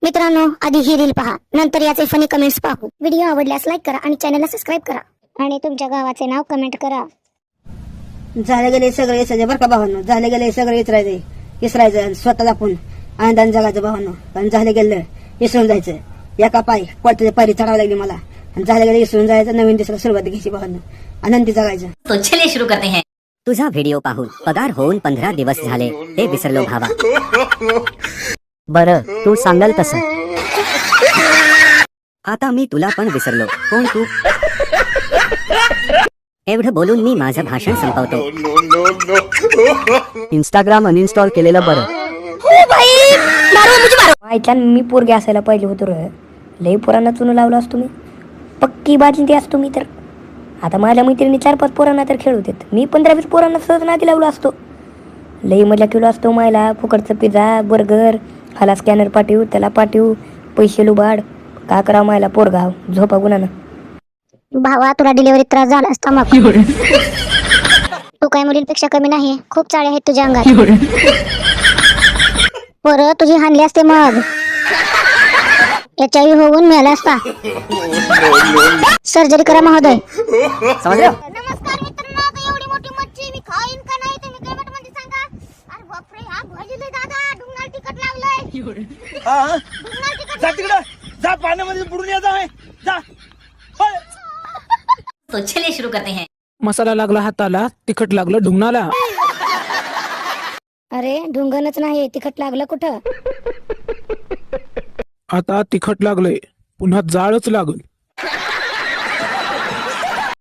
मित्रांनो, आधी ही रील पहा, नंतर याचे फनी कमेंट्स पाहू. व्हिडिओ आवडल्यास लाईक करा आणि चॅनलला सबस्क्राईब करा आणि तुमच्या गावाचे नाव कमेंट करा. झाले गेले सगळे विसरायचे बरं का भावांनो. झाले गेले सगळे विसरायचं स्वतःला आपण आनंदाने जगायचं भावांनो. कारण झाले गेलं विसरून जायचं. एका पायी कोणत्या पायरी चढावं लागली मला. आणि झाले गेले विसरून जायचं, नवीन दिवसाला सुरुवात घ्यायची भावांनो. आनंदी जगायचं. तो चलिए शुरू करते हैं. तुझा व्हिडिओ पाहून पगार होऊन 15 दिवस झाले, हे विसरलो भावा. बरं, तू सांगाल तसं. आता मी तुला पण विसरलो. कोण तू? एवढं बोलून मी माझं भाषण संपवतो. इंस्टाग्राम अनइन्स्टॉल केलेलं बरं. आईच्या मी पोरगे असायला पाहिजे होतो रे. लई पोरांना चुनू लावलं असतो मी. पक्की बाजी असतो मी तर. आता माझ्या मैत्रिणी 4-5 पोरांना तर खेळ होते. मी 15-20 पोरांना सहज नादी लावलो असतो. लई मजा केलो असतो. मायला फुकटचं पिझ्झा बर्गर, हाला स्कॅनर पाठवू, त्याला पाठवू, पैसे लुबाड. का करा मायला पोरगाव झोपा गुणानं. भावा, तुला डिलिव्हरीत त्रास झाला असता मग. तू काही मुलींपेक्षा कमी नाही. खूप चाळे आहेत तुझ्या अंगात. पोरं तुझी हाणली असते मग. HIV होऊन मिळाला असता. सर्जरी करा महोदय. समजलं? नमस्कार मित्रांनो, आता एवढी मोठी मच्छी मी खाईन का नाही तुम्ही कमेंट मध्ये सांगा. अरे बापरे, हा भाजीले दादा डुंगराल तिखट लागलंय. डुंगराल तिखट जा तिकडं, जा पाण्यामध्ये बुडून या. जा जा. तो चलिए शुरू करते हैं. मसाला लागला हाताला, तिखट लागलं ढुंगणाला. अरे ढुंगणच नाही, तिखट लागलं कुठं. आता तिखट लागलंय, पुन्हा जाळच लागल.